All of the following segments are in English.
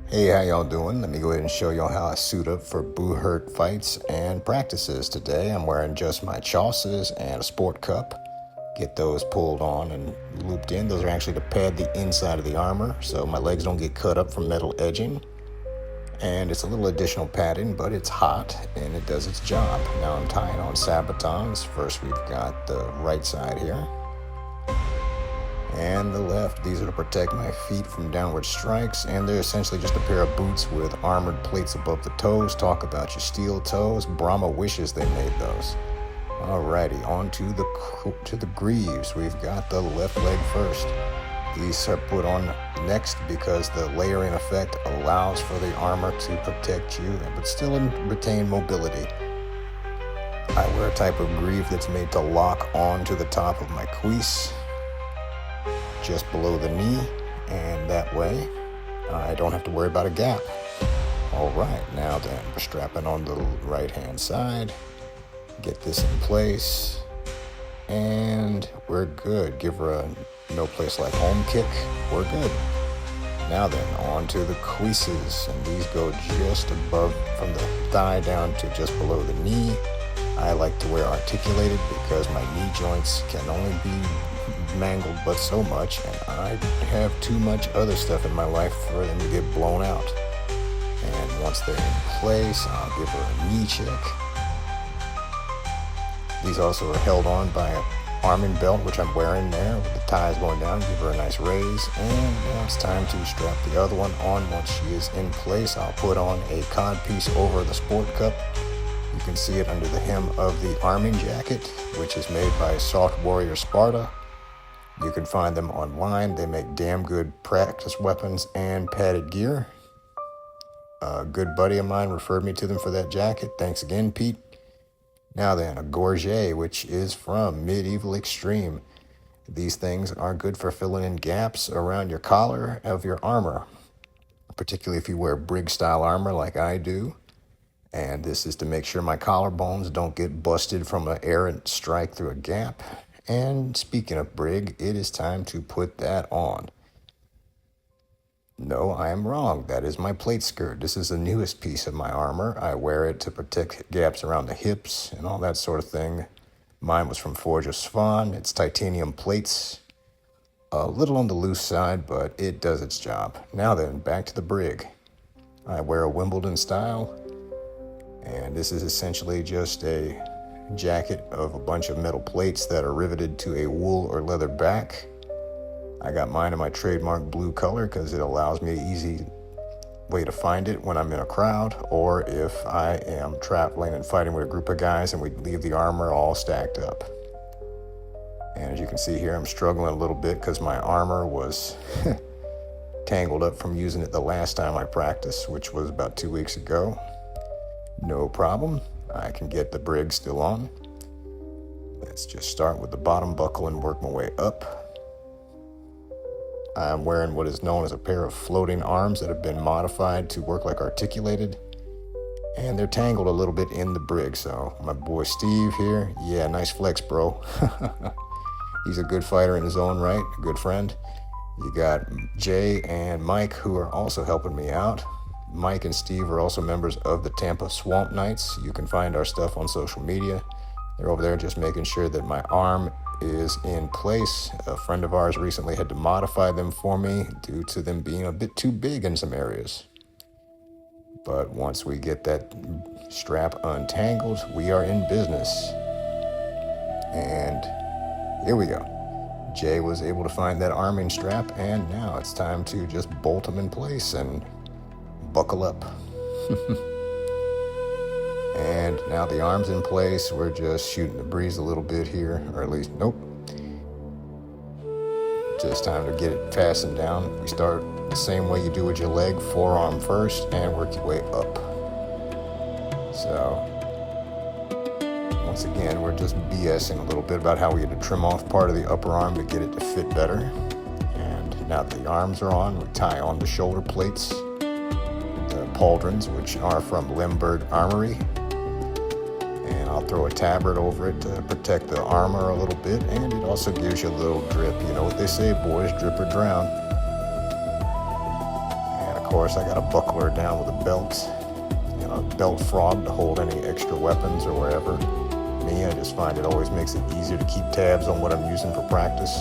Hey, how y'all doing? Let me go ahead and show y'all how I suit up for Buhurt fights and practices today. I'm wearing just my Cuisses and a sport cup. Get those pulled on and looped in. Those are actually to pad the inside of the armor so my legs don't get cut up from metal edging. And it's a little additional padding, but it's hot and it does its job. Now I'm tying on Sabatons. First we've got the right side here and the left. These are to protect my feet from downward strikes, and they're essentially just a pair of boots with armored plates above the toes. Talk about your steel toes. Brahma wishes they made those. Alrighty, on to the Greaves. We've got the left leg first. These are put on next because the layering effect allows for the armor to protect you, but still retain mobility. I wear a type of greave that's made to lock onto the top of my cuisse, just below the knee, and that way I don't have to worry about a gap. All right, now then, we're strapping on the right hand side. Get this in place, and we're good. Give her a no place like home kick. We're good. Now then, on to the cuisses, and these go just above from the thigh down to just below the knee. I like to wear articulated because my knee joints can only be mangled but so much, and I have too much other stuff in my life for them to get blown out. And once they're in place, I'll give her a knee check. These also are held on by an arming belt, which I'm wearing there with the ties going down. Give her a nice raise, and now it's time to strap the other one on. Once she is in place, I'll put on a cod piece over the sport cup. You can see it under the hem of the arming jacket, which is made by Salt Warrior Sparta. You can find them online. They make damn good practice weapons and padded gear. A good buddy of mine referred me to them for that jacket. Thanks again, Pete. Now then, a gorget, which is from Medieval Extreme. These things are good for filling in gaps around your collar of your armor, particularly if you wear brig-style armor like I do. And this is to make sure my collarbones don't get busted from an errant strike through a gap. And speaking of brig, it is time to put that on. No, I am wrong. That is my plate skirt. This is the newest piece of my armor. I wear it to protect gaps around the hips and all that sort of thing. Mine was from Forge of Swan. It's titanium plates. A little on the loose side, but it does its job. Now then, back to the brig. I wear a Wimbledon style, and this is essentially just a jacket of a bunch of metal plates that are riveted to a wool or leather back. I got mine in my trademark blue color because it allows me an easy way to find it when I'm in a crowd, or if I am traveling and fighting with a group of guys and we leave the armor all stacked up. And as you can see here, I'm struggling a little bit because my armor was tangled up from using it the last time I practiced, which was about 2 weeks ago. No problem. I can get the brig still on. Let's just start with the bottom buckle and work my way up. I'm wearing what is known as a pair of floating arms that have been modified to work like articulated. And they're tangled a little bit in the brig. So my boy Steve here, yeah, nice flex, bro. He's a good fighter in his own right, a good friend. You got Jay and Mike, who are also helping me out. Mike and Steve are also members of the Tampa Swamp Knights. You can find our stuff on social media. They're over there just making sure that my arm is in place. A friend of ours recently had to modify them for me due to them being a bit too big in some areas. But once we get that strap untangled, we are in business. And here we go. Jay was able to find that arming strap, and now it's time to just bolt them in place and buckle up. And now the arm's in place. We're just shooting the breeze a little bit here, or at least, nope. Just time to get it fastened down. We start the same way you do with your leg, forearm first, and work your way up. So, once again, we're just BSing a little bit about how we had to trim off part of the upper arm to get it to fit better. And now that the arms are on, we tie on the shoulder plates, the pauldrons, which are from Limburg Armory. And I'll throw a tabard over it to protect the armor a little bit, and it also gives you a little drip. You know what they say, boys, drip or drown. And a course, I got a buckler down with a belt and a belt frog to hold any extra weapons or wherever. Me, I just find it always makes it easier to keep tabs on what I'm using for practice.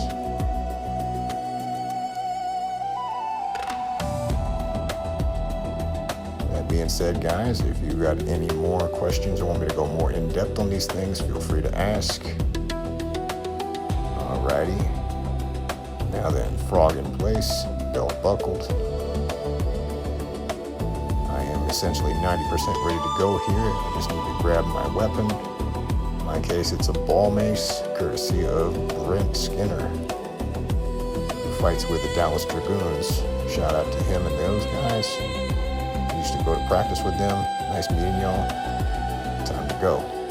That being said, guys, if you got any more questions or want me to go more in depth on these things, feel free to ask. Alrighty. Now then, frog in place, belt buckled. I am essentially 90% ready to go here. I just need to grab my weapon. In my case, it's a ball mace, courtesy of Brent Skinner, who fights with the Dallas Dragoons. Shout out to him and those guys. I used to go to practice with them. Nice meeting y'all. Time to go.